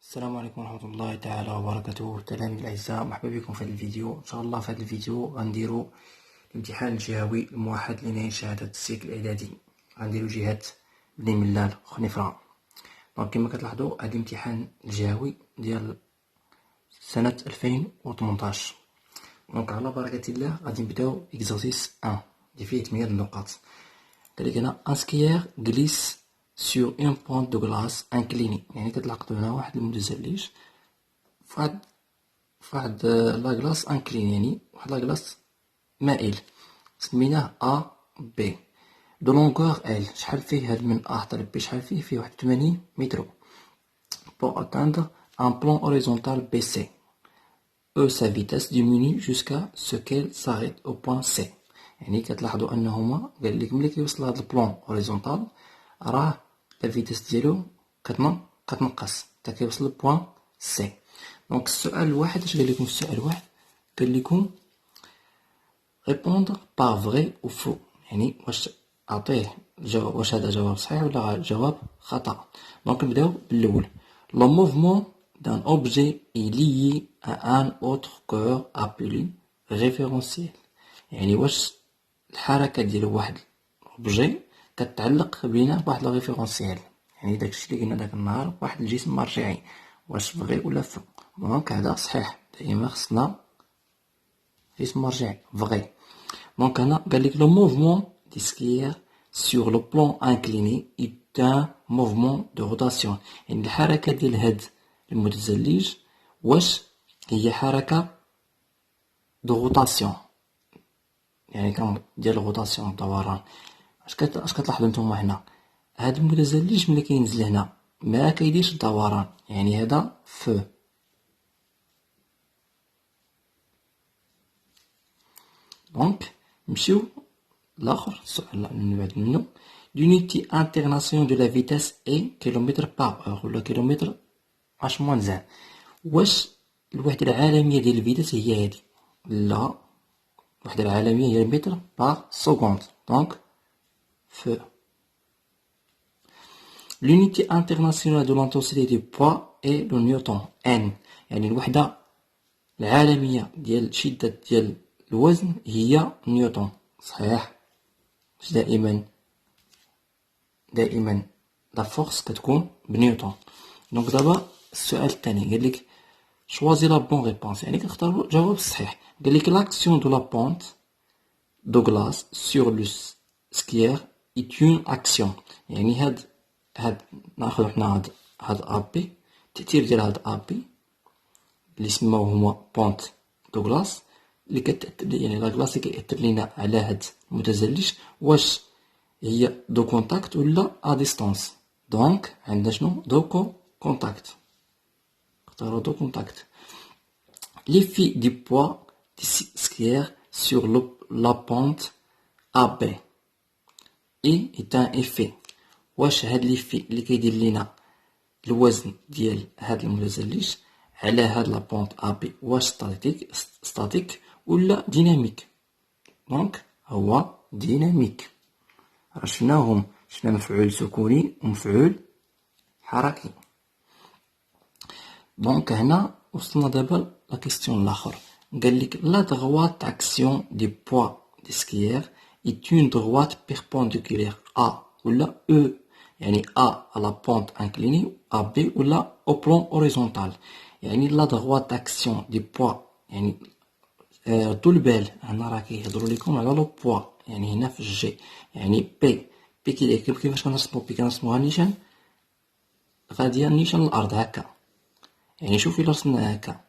السلام عليكم ورحمة الله تعالى وبركاته. تلاميذ الأعزاء، مرحبا بكم في هذا الفيديو. إن شاء الله في هذا الفيديو غنديرو الامتحان الجهوي الموحد لنهاية شهادة السيكل الإعدادي، غنديرو جهة بني ملال خنيفرة. دونك كما كتلاحظوا هذا الامتحان الجهوي ديال سنة 2018. دونك على بركة الله غادي نبداو إكزرسيس 1 اللي فيه 8 النقاط. قالك هنا ان سكيير غليس sur une pente de glace inclinée، يعني كتلاحظوا هنا واحد المتزلج فواحد لا غلاس انكلين، يعني واحد لا غلاس مائل، سميناه ا بي دو لونغور ال. شحال فيه هاد من ا حتى ل بي؟ شحال فيه 81 متر. pour atteindre un plan horizontal BC E sa vitesse diminue jusqu'à ce qu'elle s'arrête au point C. يعني كتلاحظوا انهما قال لك ملي كيوصل لهاد البلون اوريزونتال راه لا فيتاس ديالو كتنقص حتى كيوصل لبوان سي. دونك السؤال الواحد اش قال لكم؟ في السؤال الواحد قال لكم répondre par vrai ou faux، يعني واش اعطيه الجواب، واش هذا جواب صحيح ولا جواب خطأ. دونك نبداو بالاول. le mouvement d'un objet est lié à un autre corps appelé référentiel، يعني واش الحركة ديال واحد اوبجي كتعلق بينا بواحد لو ريفيرونسيال، يعني داكشي اللي قلنا داك النهار واحد الجسم مرجعي، واش فغي ولا فو. دونك هذا صحيح، دائما خصنا جسم مرجعي فغي. دونك هنا قالك لو موفمون دي سكيير sur le plan incliné est un mouvement de rotation، يعني الحركة ديال هاد المتزلج واش هي حركة دو روتاسيون، يعني كان ديال الروتاسيون الدوران. اش كتلاحظوا نتوما هنا؟ هاد المتزلج ملي كينزل هنا ما كيديرش الدوران، يعني هذا فو. دونك نمشيو لاخر السؤال اللي بعد منه. l'unité internationale de la vitesse est kilomتر par heure ولا كيلومتر اش موان زان. واش الوحدة العالمية ديال الفيتاس هي هادي؟ لا، الوحدة العالمية هي المتر بار سكوند. دونك فو. l'unité internationale de l'intensité du poids est le newton N، يعني الوحدة العالمية ديال شدة ديال الوزن هي نيوتن. صحيح، دائما لا فورس كتكون بنيوتن. دونك دابا السؤال الثاني قال لك شوازي لا بون ريبونس، يعني كتختاروا الجواب الصحيح. قال لك لاكسيون دو لا بونت دو غلاس سور لو سكيير ايت اون اكسيون، يعني هاد ناخذ حنا هاد ابي، التأثير ديال هاد ابي اللي سماوه هما بونت دو غلاس اللي يعني لا غلاس اللي كيأثر لينا على هاد المتزلج، واش هي دو كونتاكت ولا ا ديستانس. دونك عندنا شنو؟ دو كونتاكت، اختاروا دو كونتاكت. l'effet du poids du skieur sur la pente AB est un effet. واش هاد ليفي اللي كيدير لينا الوزن ديال هاد المتزلج على هاد لا بونت ابي واش ستاتيك ولا ديناميك؟ دونك هو ديناميك. شفنا مفعول سكوني ومفعول حركي. دونك هنا وصلنا دابا لا كيستيون الاخر. قال لك لا droite action du poids du skieur est une droite perpendiculaire A ولا E، يعني A à la pente inclinée A B ولا au plan horizontal. يعني لا droite action du poids، يعني ردوا البال هنا راه كيهضروا لكم على لو بوا، يعني هنا في الجي، يعني بي كيفاش كنرسمو بي؟ كنرسموها نيشان غادية نيشان الارض هكا، يعني شوف الا رسمناها هكا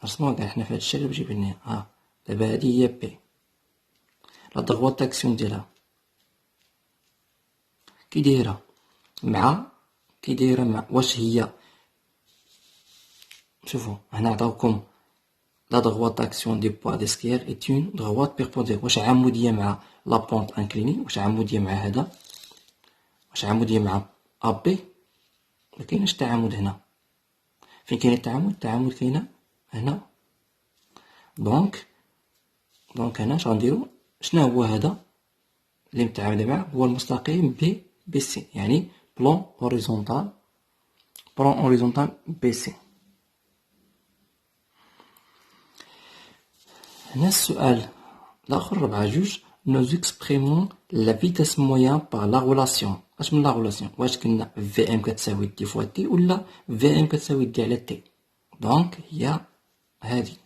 نرسموها كاع حنا في هاد الشكل باش يبان لينا. ها دابا هادي هي بي، لا دغوات تاكسيون ديالها كي دايره مع واش هي، شوفوا هنا عطاوكم لا droite action du poids des skieurs est une droite perpendiculaire، واش عمودية مع لا بونت انكليني، واش عمودية مع هذا، واش عمودية مع ابي؟ مكاينش تعامد هنا. فين كاين التعامد كاينه هنا. دونك هنا اش غنديرو؟ شنو هو هذا اللي متعامد معاه؟ هو المستقيم بي سي، يعني بلون هوريزونتال بلون اوريزونتال بي سي. هنا السؤال الآخر 4 nous exprimons la vitesse moyenne par la relation. اش من لا relation؟ واش قلنا في ام كتساوي دي فوا تي ولا في ام كتساوي دي على تي؟ دونك هي هادي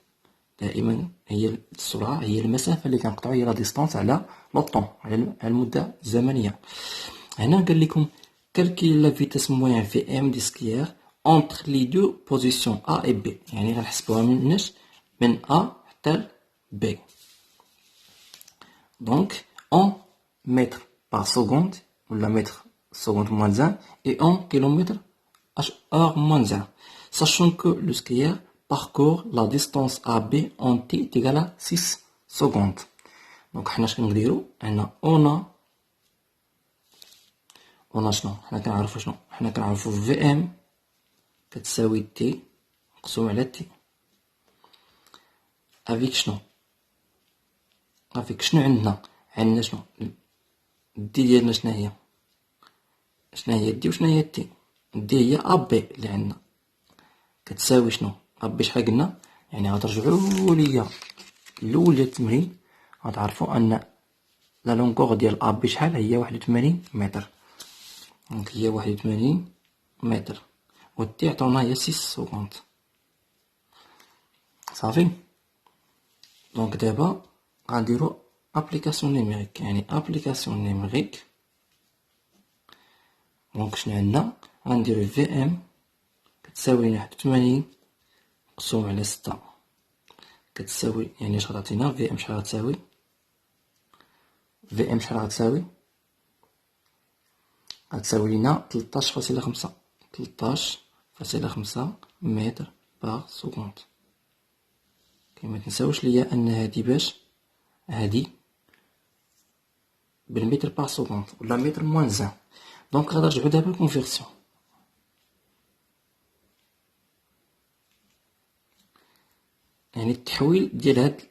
دائما هي السرعة، هي المسافة اللي كنقطعو، هي لا ديستونس على لو طون، على المدة الزمنية. هنا قال لكم calculer la vitesse moyenne Vm دي سكيير entre les deux positions A et B، يعني غنحسبوها من A حتى ل B. Donc en mètres par seconde ou la mètre seconde moins 1 et en kilomètres heure moins 1, sachant que le skieur parcourt la distance AB en t est égal à 6 secondes. Donc حنا شنو نديرو؟ هنا اون شنو حنا كنعرفو شنو؟ حنا كنعرفو في ام كتساوي تي مقسوم على تي افيك شنو؟ افيك شنو عندنا شنو دي ديالنا؟ شنو هي دي وشنو هي تي؟ دي هي ا بي اللي عندنا كتساوي شنو؟ ا بي شحال قلنا؟ يعني غترجعوا ليا الاول ديال التمرين غتعرفوا ان لا لونغور ديال ا بي شحال هي 81 متر. دونك هي 81 متر و تي عطاونا هي 6 سكوند. صافي. دونك دابا غنديرو ابليكاسيون نيميريك، يعني ابليكاسيون نيميريك. دونك شنو عندنا؟ غنديرو في ام كتساوي 81 مقسوم على 6 كتساوي، يعني اش غتعطينا؟ في ام شحال غتساوي؟ في ام شحال غتساوي؟ غتساوي لينا 13.5 13.5 متر باغ سكوند. كما تنساوش ليا ان هادي باش هادي بالمتر باغ سكوند ولا متر موان زان. دونك غادي نرجعو دابا للكونفيرسيون. يعني التحويل ديال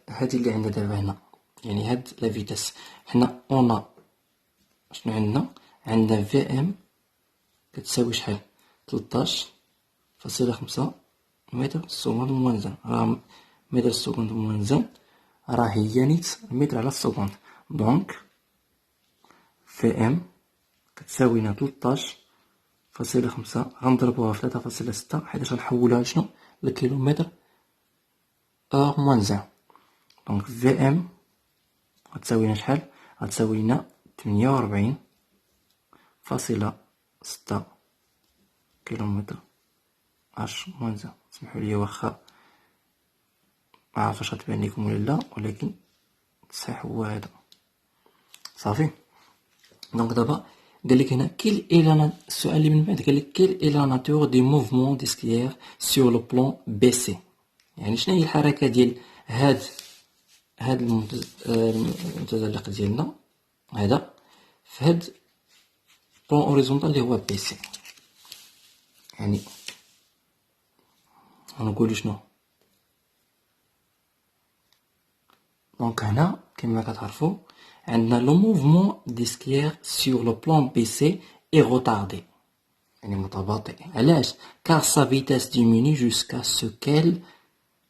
هاد اللي عندنا دابا هنا، يعني هاد لا فيتاس. حنا اون شنو عندنا في ام كتساوي شحال؟ 13.5 متر سكوند موان زان. راه متر سكوند موان زان راه هي نيت متر على السكوند. دونك في ام كتساوي لنا 13.5 غنضربوها في 3.6 حيت غنحولوها لشنو؟ لكيلومتر اور موان زان. دونك في ام غتساوي لنا شحال؟ غتساوي لنا 48.6 كيلومتر اش موان زان. سمحوا لي واخا معرفتش واش غتبان لكم ولا لا، ولكن صحيح هو هذا. صافي. دونك دابا قالك هنا كيل اي السؤال اللي من بعد قالك كيل اي لا ناتور دي موفمون دي سكيير سور لو بلون بي سي، يعني شنو هي الحركه ديال هاد المتزلق ديالنا هذا في هاد بلون اوريزونتال اللي هو بي سي. يعني غنقولو شنو؟ دونك هنا كما كتعرفوا عندنا لو موفمون دي سكيير سور لو بلان بي سي اي روتاردي، يعني متباطئ. علاش؟ كار سا فيتاس ديميني جوسكا سو كيل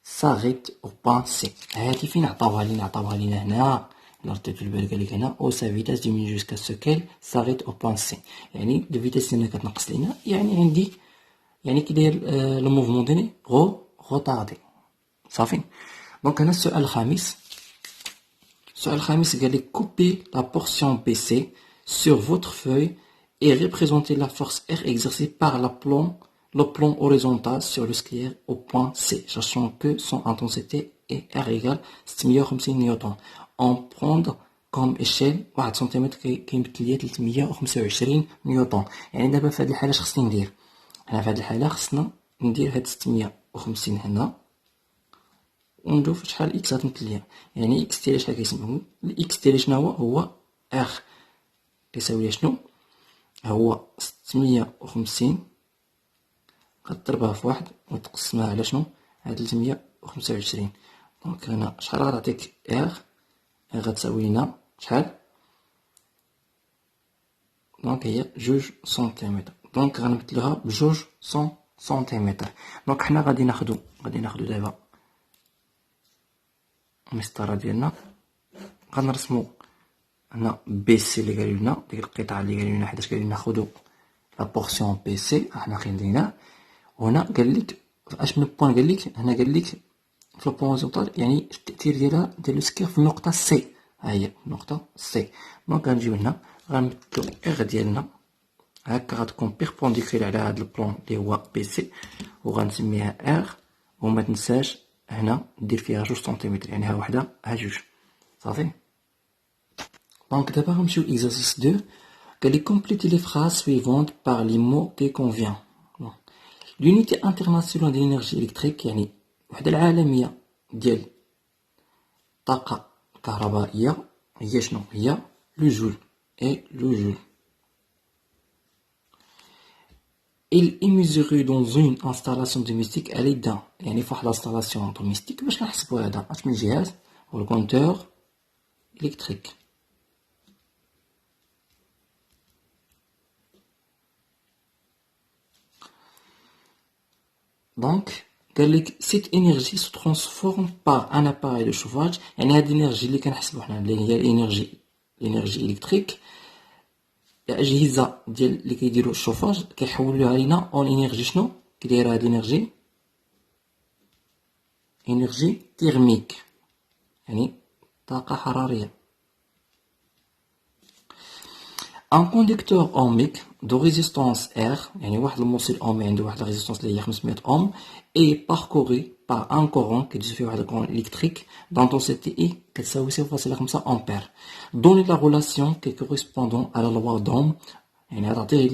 ساريت او بوان سي. هادي فين عطاوها لينا هنا، الا رديتو البال قالك هنا او سا فيتاس ديميني جوسكا سو كيل ساريت او بوان سي، يعني الفيتاس ديالنا كتنقص لينا، يعني عندي يعني كي داير لو موفمون ديالي روتاردي. صافي. دونك هنا السؤال الخامس قال لك couper la portion BC sur votre feuille et représenter la force R exercée par le plan horizontal sur le skieur au point C, sachant que son intensité est R égale 650 نيوتن. On prend comme échelle 1 سنتيمتر كيمثل ليا 325 نيوتن. يعني دابا في هذه الحالة اش خصني ندير؟ أنا في هذه الحالة خصنا ندير هاد 650 هنا ونشوف شحال اكس غتمثل ليا. يعني اكس ديالي شحال كيسمعو؟ الاكس ديالي شنو هو ار كيساوي شنو؟ هو 650 غتضربها في 1 وتقسمها على شنو؟ على 325. دونك هنا شحال غتعطيك ار غتساوي لنا شحال؟ دونك هي 2 سنتيمتر. دونك غنمثلوها ب2 سنتيمتر. دونك حنا غادي ناخدو دابا المسطره ديالنا، غنرسمو هنا بي سي اللي قالوا لنا، ديك القطعه اللي قالوا لنا، حيت قالوا لنا ناخدو لا بورسيون بي سي، حنا خديناه. وهنا قال لك اش من بوين، قال لك هنا قال لك في البوان زونتال يعني التاثير ديال لو سكير في النقطه سي، ها هي النقطه سي. دونك غنجيو هنا غنمثلو اغ ديالنا هكا، غتكون بيربونديكول على هاد البلون اللي هو بي سي، وغنسميها اغ. وما تنساش هنا دير فيها 2 سنتيمتر، يعني ها وحده ها جوج، صافي. دونك دابا غنمشيو لإكزرسيس 2. قال لي compléter les phrases suivantes par les mots qui convient. l'unité internationale de l'énergie électrique، يعني الوحدة العالمية ديال الطاقة الكهربائية هي شنو؟ هي لو جول، اي لو جول. il est mesuré dans une installation domestique à l'aide d'un، يعني فواحد l'installation domestique. باش كنحسبو هذا اش من جهاز؟ هو الكونتور électrique. دونك قال لك cette énergie se transforme par un appareil de chauffage، يعني هاد الانرجي اللي كنحسبو حنا اللي هي الانرجي الكتريك، الاجهزه ديال اللي كيديروا الشوفاج كيحولوها لينا اون انرجي. شنو كيدير هاد الانرجي؟ انرجي تيرميك، يعني طاقه حراريه. ان كوندكتور اوميك دو ريزيستانس R، يعني واحد الموصل اومي عنده واحد الريزيستانس اللي هي 500 اوم، اي باركوري بار ان كورون، كيدوز فيه واحد الكورون الكتريك دانتونسيتي اي كتساوي 0.5 امبير. دوني لا ريلاسيون كي كوريسبوندون على لوا دوم، يعني تعطي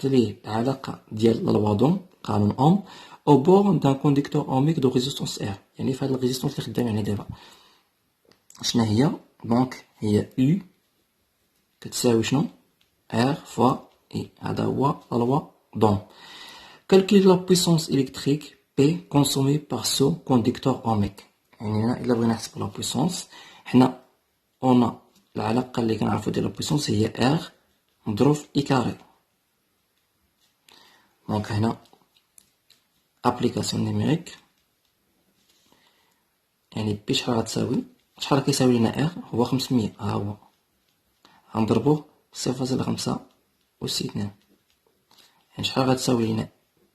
ليه العلاقه ديال لا لوا دوم، قانون اوم، او بور دان كوندكتور اوميك دو ريزيستانس R، يعني في هاد الريزيستانس اللي خدام يعني دابا شنو هي؟ دونك هي U كتساوي شنو؟ R fois I، هذا هو la loi d'Ohm. Calculer la puissance électrique P consommée par ce conducteur ohmique. يعني هنا إلا بغينا نحسبو لا بويسونس، حنا أونا العلاقة اللي كنعرفو ديال لا بويسونس هي R مضروب في I كاري. دونك هنا أبليكاسيون نيميريك، يعني بي شحال غتساوي؟ شحال كيساوي لنا R؟ هو 500، ها هو غنضربوه 0.5 يعني شحال غتساوي لنا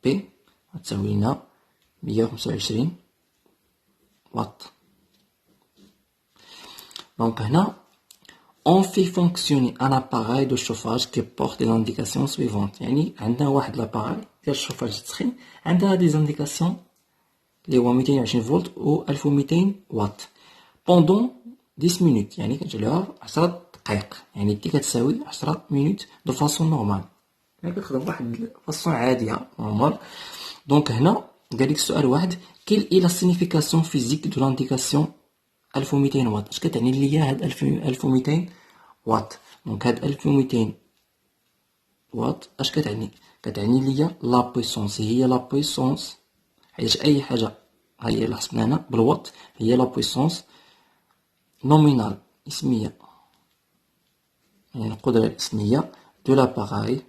بي؟ غتساوي لنا 125 واط. دونك هنا on fait fonctionner un appareil de chauffage qui porte les indications suivantes، يعني عندنا واحد لاباراي ديال الشوفاج التسخين عندها دي زانديكاسيون اللي هو 220 فولت و 1200 واط pendant 10 minutes، يعني كنجعلوها 10 دقائق، يعني دي كتساوي 10 minutes de façon normale، يعني كتخدم واحد فاصون عاديه نورمال. دونك هنا قالك السؤال واحد، quelle est la signification physique de l'indication 1200 واط؟ اش كتعني ليا هاد 1200 واط؟ دونك هاد 1200 واط اش كتعني؟ كتعني ليا لا بويسونس، هي لا بويسونس، حيت اي حاجه هي اللي حسبنا هنا بالواط هي لا بويسونس نومينال اسميه، يعني القدره الاسميه دو لاباراي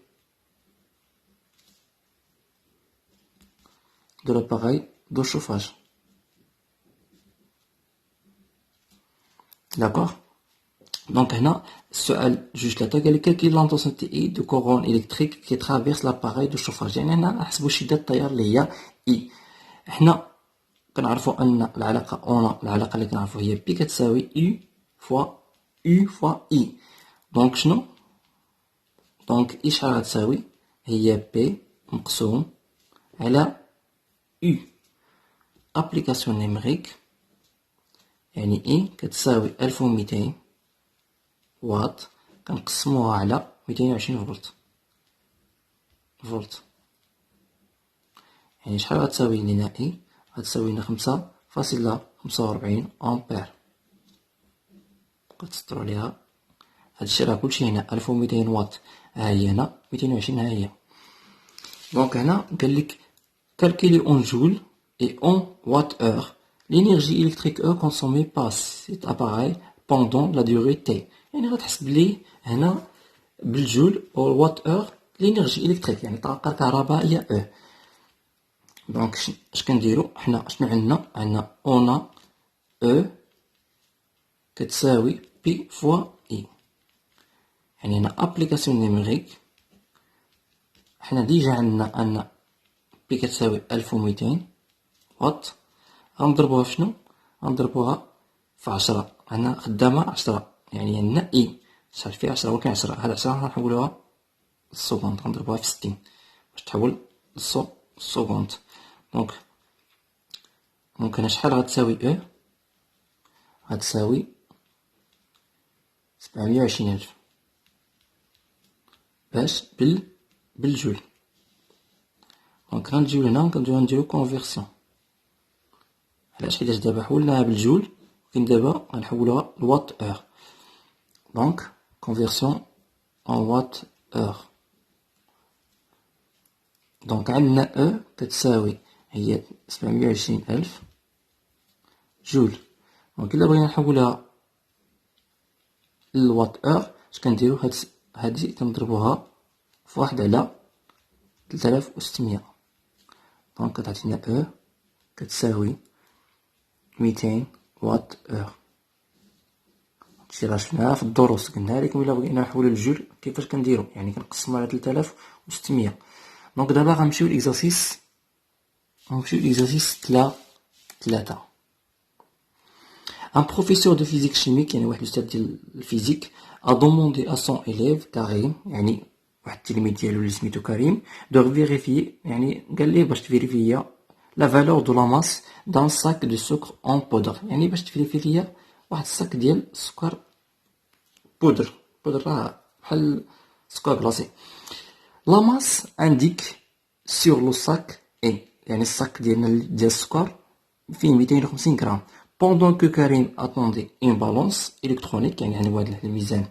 de chauffage. D'accord. Donc هنا السؤال جوج ثلاثة قال لك calcule l'intensité de courant électrique qui traverse l'appareil de chauffage، يعني هنا نحسبوا شدة التيار اللي هي I. حنا كنعرفوا أن العلاقة اللي كنعرفوا هي P كتساوي U fois I. دونك شنو؟ دونك I شحال غتساوي؟ هي P مقسوم على U. ابليكاسيون نيميريك، يعني اي كتساوي 1200 واط كنقسموها على 220 فولت، يعني شحال غتساوي لينا اي؟ غتساوي لنا 5.45 امبير. كتسطرو عليها هادشي راه كلشي هنا 1200 واط، ها هي هنا 220 ها هي. دونك هنا قالك calculer en joule et en watt-heure l'énergie électrique consommée par cet appareil pendant la durée T. يعني غتحسب لي هنا بالجول او الوات اور لينيرجي الكتريك، يعني الطاقه الكهربائيه او. دونك اش كنديرو حنا؟ شنو عندنا اون او كتساوي بي فوا اي، يعني هنا ابليكاسيون نيميريك. حنا ديجا عندنا ان بي كتساوي 1200 واط، غنضربوها في شنو؟ غنضربوها في 10. عندنا خدامه 10، يعني عندنا اي شحال فيها 10، ولكن 10 هاد 10 غنحولوها للسكوند، غنضربوها في 60 باش تحول للسكوند. دونك ممكن شحال غتساوي او؟ غتساوي 720,000 باش بالجول. دونك غنجيو لهنا غنديرو كونفيرسيون. علاش؟ حيتاش دابا حولناها بالجول، ولكن دابا غنحولوها لوات اور. دونك كونفيرسيون ان وات اور. دونك عندنا او كتساوي هي 720,000 جول. دونك الا بغينا نحولها للوات اور، اش كنديرو؟ هادي كنضربوها في 1 على 3600. دونك كتعطينا او كتساوي 200 واط اور. هادشي راه شفناها في الدروس، قلنا لكم الا بغينا نحولو للجول كيفاش كنديرو، يعني كنقسمو على 3600. دونك دابا غنمشيو لإكزارسيس 3. Un professeur de physique chimique، يعني واحد الأستاذ ديال الفيزيك، a demandé à son élève كريم، يعني واحد التلميذ ديالو اللي سميتو كريم، de vérifier، يعني قال ليه باش تفيريفي ليا la valeur de la masse d'un sac de sucre en poudre، يعني باش تفيريفي ليا واحد الصاك ديال السكر بودر راه بحال سكر كلاصي. La masse indique sur le sac est، يعني الصاك ديال السكر فيه 250 غرام. Pendant que Karim attendait une balance électronique، يعني واحد الميزان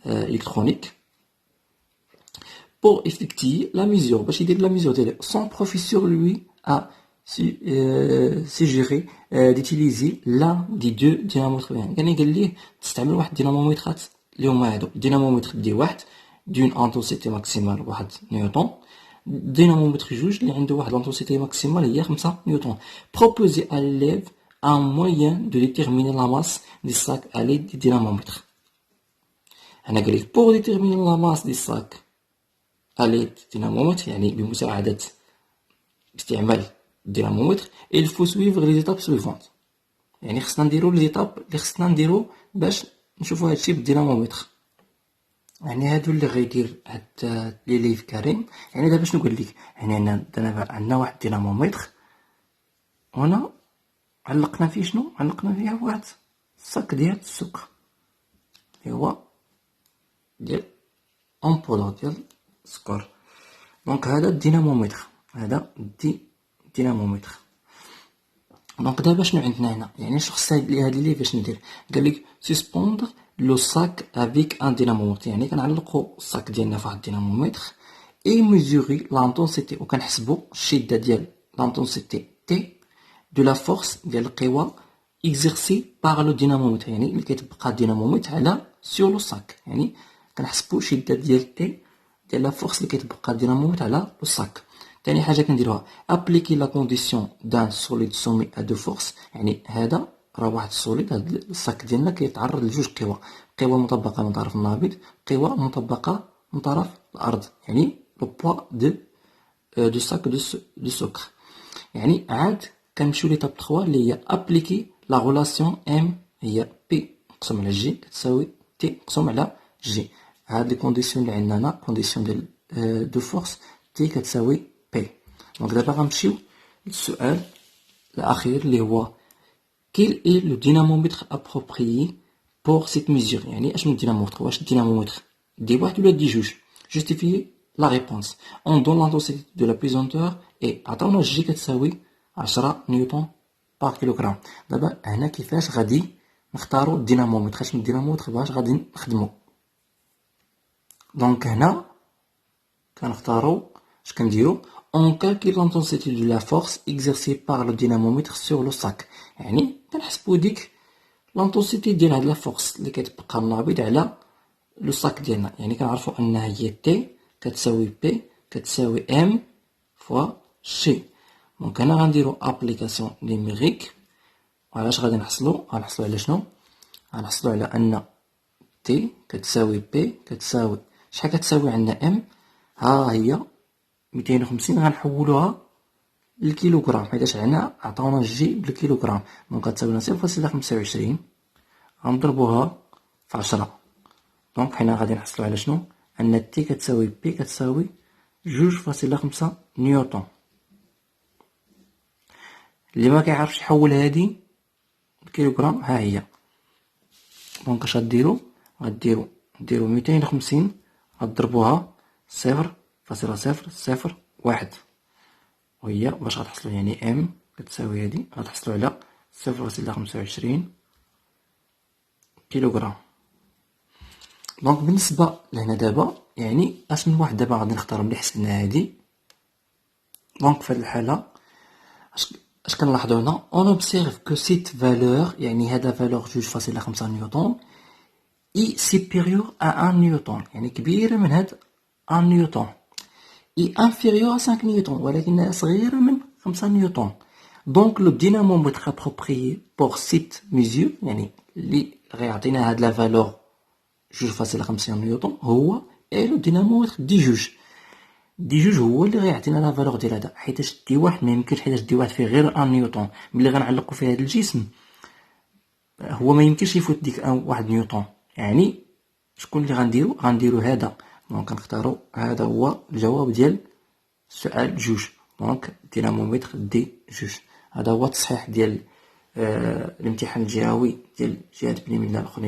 électronique pour effectuer la mesure، باش يدير la mesure ديالو. Son professeur lui a suggéré d'utiliser l'un des deux dynamomètres. يعني قال ليه تستعمل واحد الدينامومترات اللي هما هادو. الدينامومتر دي واحد دون انتونسيتي ماكسيمال 1 نيوتن، دينامومتر جوج اللي عنده واحد l'intensité maximale هي 5 نيوتن. Proposer à l'élève un moyen de déterminer la masse du sac à l'aide du dynamomètre. هنا قال لك pour déterminer la masse du sac à l'aide du dynamomètre، يعني بمساعدة باستعمال الدينامومتر، il faut suivre les étapes suivantes، يعني خصنا نديرو لي زيتاب اللي خصنا نديرو باش نشوفو هادشي بالدينامومتر. يعني هادو اللي غيدير هاد ليليف كريم. يعني دابا شنو قال لك؟ يعني دابا عندنا واحد الدينامومتر، هنا علقنا فيه شنو؟ علقنا فيه واحد الصاك ديال السكر اللي هو ديال امبولور ديال السكر. دونك هذا الدينامومتر، هذا الدينامومتر. دونك دابا شنو عندنا هنا؟ يعني شخص هاد اللي فاش ندير؟ قال لك سسبوندر لو ساك افيك ان دينامومتر، يعني كنعلقو الصاك ديالنا في واحد الدينامومتر اي ميزوري لانتونسيتي، وكنحسبو الشده ديال لانتونسيتي تي دو لا فورس ديال القوى اكزيرسي باغ لو دينامومتر، يعني اللي كيتبقى الدينامومتر على سور لو ساك، يعني كنحسبو الشده ديال تي ديال لا فورس اللي كيتبقى الدينامومتر على لو ساك. تاني حاجه كنديروها ابليكي لا كونديسيون دان سوليد سومي ا دو فورس، يعني هذا راه واحد السوليد، هاد الصاك ديالنا كيتعرض لجوج قوى مطبقه من طرف النابض، قوى مطبقه من طرف الارض، يعني لو بوا دو ساك دو سكر. يعني عاد كنمشيو ليطاب 3 اللي هي ابليكي لا غولاسيون ام، هي بي مقسوم على جي كتساوي تي مقسوم على جي. هاد لي كونديسيون اللي عندنا هنا كونديسيون ديال دو فورس تي كتساوي بي. دونك دابا غنمشيو للسؤال الاخير اللي هو quel est le dynamomètre approprié pour cette mesure، يعني اش من دينامومتر؟ واش الدينامومتر دي واحد ولا دي جوج؟ justifier la réponse on donne l'intensité de la pesanteur et عطاونا الجي كتساوي 10 نيوتن بار كيلوغرام. دابا هنا كيفاش غادي نختاروا الدينامومتر؟ اش من دينامومتر باش غادي نخدموا؟ دونك هنا كنختاروا اش كنديروا on calcule l'intensité de la force exercée par le dynamomètre sur le sac، يعني كنحسبوا ديك l'intensité ديال هاد لا فورس اللي كتبقى النابض على لو ساك ديالنا، يعني كنعرفو أنها هي تي كتساوي بي كتساوي ام فوا شي. دونك هنا غنديرو ابليكاسيون نيميريك. وعلاش غادي نحصلو؟ غنحصلو على شنو؟ غنحصلو على أن تي كتساوي بي كتساوي شحال كتساوي عندنا ام، ها هي 250 غنحولوها للكيلوغرام حيتاش هنا عطاونا الجي بالكيلوغرام. دونك غتساوي لنا 0.25 غنضربوها في 10. دونك حنا غادي نحصلو على شنو؟ أن تي كتساوي بي كتساوي 2.5 نيوتن. اللي ما كيعرفش يحول هادي الكيلوغرام ها هي. دونك اش غديرو؟ نديرو 250 غضربوها 0.001 وهي باش غتحصلو يعني ام كتساوي هادي غتحصلو على 0.25 كيلوغرام. دونك بالنسبة لهنا دابا يعني اش من واحد دابا غادي نختار ملي حسبنا هادي. دونك في هاد الحالة اش كنلاحظو هنا؟ اون اوبسيرف كو سيت فالور، يعني هذا فالور 2.5 نيوتن اي سيبيريور ا 1 نيوتن، يعني كبيرة من هاد 1 نيوتن. اي انفيريور ا 5 نيوتن، ولكنها صغيرة من 5 نيوتن. دونك لو دينامومتر ابروبريي بور سيت ميزور، يعني اللي غيعطينا هاد لا فالور 2.5 نيوتن هو لو دينامومتر دي جوج. دي جوج هو اللي غيعطينا لا فالور ديال هذا، حيتاش دي واحد ميمكنش، حيتاش دي واحد فيه غير 1 نيوتن. ملي غنعلقو فيه هاد الجسم هو ميمكنش يفوت ديك 1 نيوتن. يعني شكون اللي غنديرو هذا. دونك كنختارو هذا هو الجواب ديال السؤال جوج. دونك دينامومتر دي جوج. هذا هو التصحيح ديال الامتحان الجهوي ديال جهة بني ملة الخنيسي.